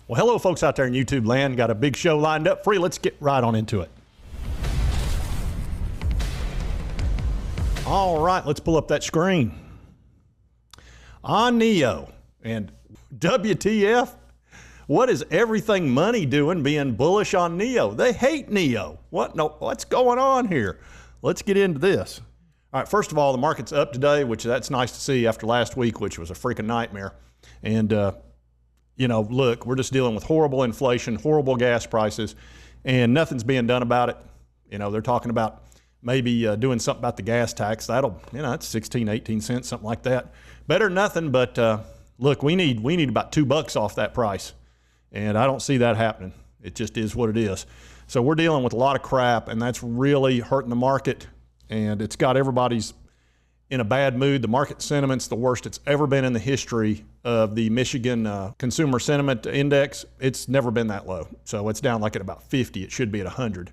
Well, hello, folks out there in YouTube land. Got a big show lined up for you. Let's get right on into it. All right, let's pull up that screen. On NEO and WTF, what is everything money doing being bullish on NEO? They hate NEO. What's going on here? Let's get into this. All right, first of all, the market's up today, which that's nice to see after last week, which was a freaking nightmare. And, you know, look, we're just dealing with horrible inflation, horrible gas prices, and nothing's being done about it. You know, they're talking about maybe doing something about the gas tax. That'll, you know, it's 16, 18 cents, something like that. Better than nothing, but look, we need about $2 off that price. And I don't see that happening. It just is what it is. So we're dealing with a lot of crap, and that's really hurting the market. And it's got everybody's in a bad mood. The market sentiment's the worst it's ever been in the history of the Michigan Consumer Sentiment Index. It's never been that low. So it's down like at about 50. It should be at 100.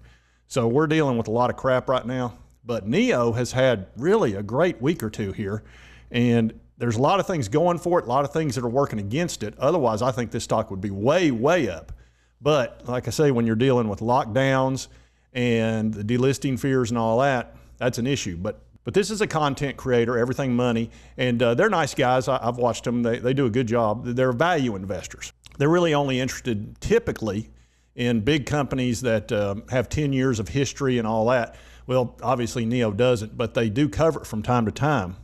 So we're dealing with a lot of crap right now. But NEO has had really a great week or two here. And there's a lot of things going for it, a lot of things that are working against it. Otherwise, I think this stock would be way, way up. But like I say, when you're dealing with lockdowns and the delisting fears and all that, that's an issue. But this is a content creator, everything money, and they're nice guys. I've watched them. They do a good job. They're value investors. They're really only interested typically in big companies that have 10 years of history and all that. Well, obviously NEO doesn't, but they do cover it from time to time.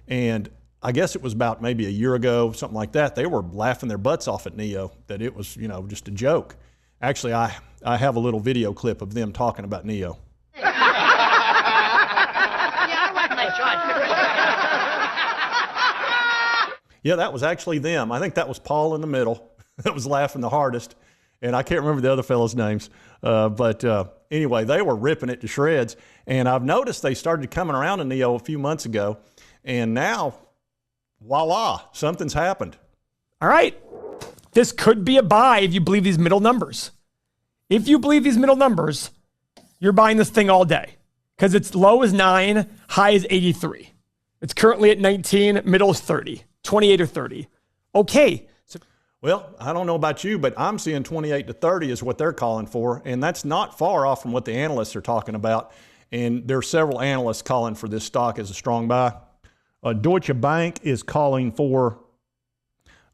And I guess it was about maybe a year ago, something like that, they were laughing their butts off at NEO, that it was, you know, just a joke. Actually, I have a little video clip of them talking about NEO. Yeah, that was actually them. I think that was Paul in the middle that was laughing the hardest. And I can't remember the other fellows' names. But anyway, they were ripping it to shreds. And I've noticed they started coming around to NEO a few months ago. And now, voila, something's happened. All right. This could be a buy if you believe these middle numbers. If you believe these middle numbers, you're buying this thing all day. Because its low is 9, high is 83. It's currently at 19, middle is 30. 28 or 30. Okay. Well, I don't know about you, but I'm seeing 28 to 30 is what they're calling for. And that's not far off from what the analysts are talking about. And there are several analysts calling for this stock as a strong buy. Deutsche Bank is calling for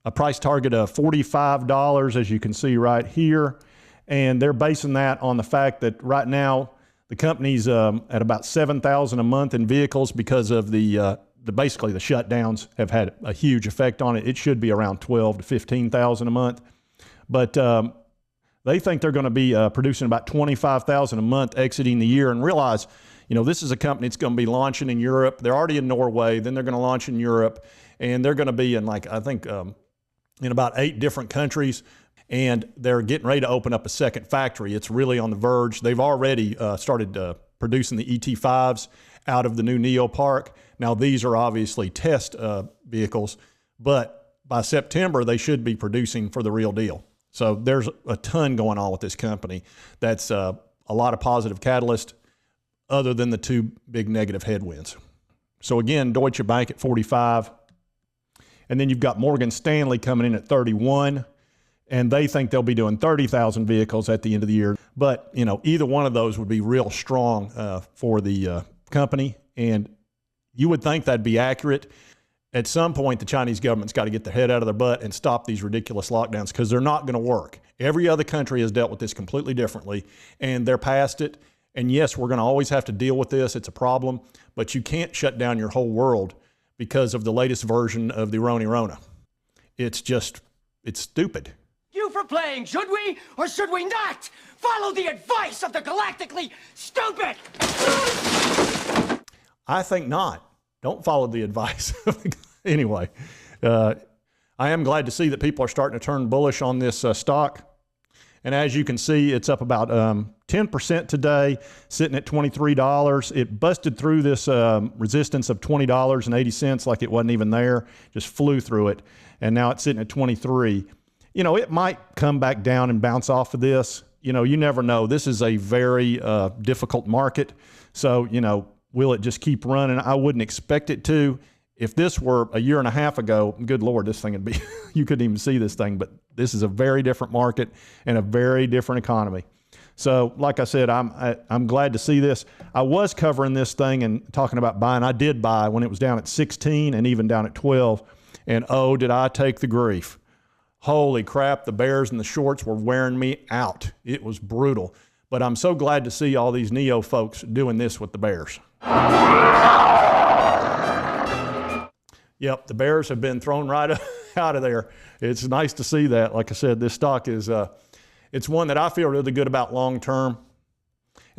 a price target of $45, as you can see right here. And they're basing that on the fact that right now the company's at about 7,000 a month in vehicles because of basically the shutdowns have had a huge effect on it. It should be around 12 to 15,000 a month. But they think they're going to be producing about 25,000 a month exiting the year. And realize, you know, this is a company that's going to be launching in Europe. They're already in Norway. Then they're going to launch in Europe. And they're going to be in, like, I think, in about 8 different countries. And they're getting ready to open up a second factory. It's really on the verge. They've already started producing the ET5s out of the new NEO Park. Now, these are obviously test vehicles, but by September, they should be producing for the real deal. So there's a ton going on with this company. That's a lot of positive catalyst other than the 2 big negative headwinds. So again, Deutsche Bank at 45. And then you've got Morgan Stanley coming in at 31. And they think they'll be doing 30,000 vehicles at the end of the year. But, you know, either one of those would be real strong for the company. And you would think that'd be accurate. At some point, the Chinese government's got to get their head out of their butt and stop these ridiculous lockdowns because they're not going to work. Every other country has dealt with this completely differently, and they're past it. And yes, we're going to always have to deal with this. It's a problem, but you can't shut down your whole world because of the latest version of the Rona. It's stupid. You for playing, should we or should we not follow the advice of the galactically stupid? I think not. Don't follow the advice. Anyway, I am glad to see that people are starting to turn bullish on this stock. And as you can see, it's up about 10% today, sitting at $23. It busted through this resistance of $20.80 like it wasn't even there, just flew through it. And now it's sitting at 23. You know, it might come back down and bounce off of this. You know, you never know. This is a very difficult market. So, you know, will it just keep running? I wouldn't expect it to. If this were a year and a half ago, good Lord, this thing would be, you couldn't even see this thing. But This is a very different market and a very different economy. So like I said, I'm glad to see this. I was covering this thing and talking about buying. I did buy when it was down at 16 and even down at 12. And oh, did I take the grief. Holy crap, the bears and the shorts were wearing me out. It was brutal. But I'm so glad to see all these NEO folks doing this with the bears. Yep, the bears have been thrown right out of there. It's nice to see that. Like I said, this stock is, it's one that I feel really good about long term.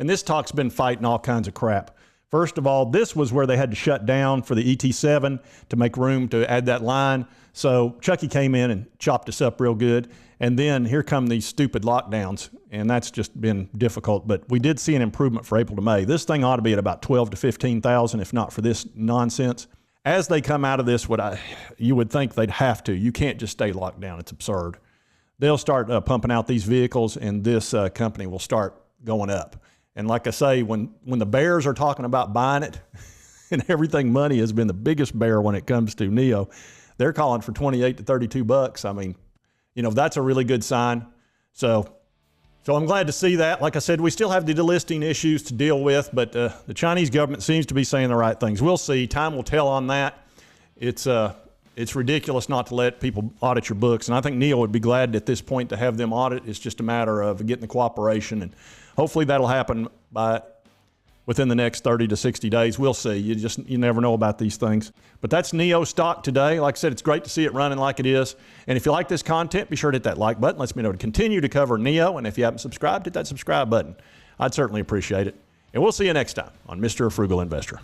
And this stock's been fighting all kinds of crap. First of all, this was where they had to shut down for the ET7 to make room to add that line. So Chucky came in and chopped us up real good. And then here come these stupid lockdowns, and that's just been difficult. But we did see an improvement for April to May. This thing ought to be at about 12 to 15,000, if not for this nonsense. As they come out of this, you would think they'd have to. You can't just stay locked down. It's absurd. They'll start pumping out these vehicles, and this company will start going up. And like I say, when the bears are talking about buying it, and everything money has been the biggest bear when it comes to NEO, they're calling for 28 to 32 bucks. I mean, you know, that's a really good sign. So I'm glad to see that. Like I said, we still have the delisting issues to deal with, but the Chinese government seems to be saying the right things. We'll see. Time will tell on that. It's ridiculous not to let people audit your books, and I think NEO would be glad at this point to have them audit. It's just a matter of getting the cooperation, and hopefully that'll happen within the next 30 to 60 days. We'll see. You never know about these things. But that's NEO stock today. Like I said, it's great to see it running like it is. And if you like this content, be sure to hit that like button. Lets me know to continue to cover NEO. And if you haven't subscribed, hit that subscribe button. I'd certainly appreciate it. And we'll see you next time on Mr. Frugal Investor.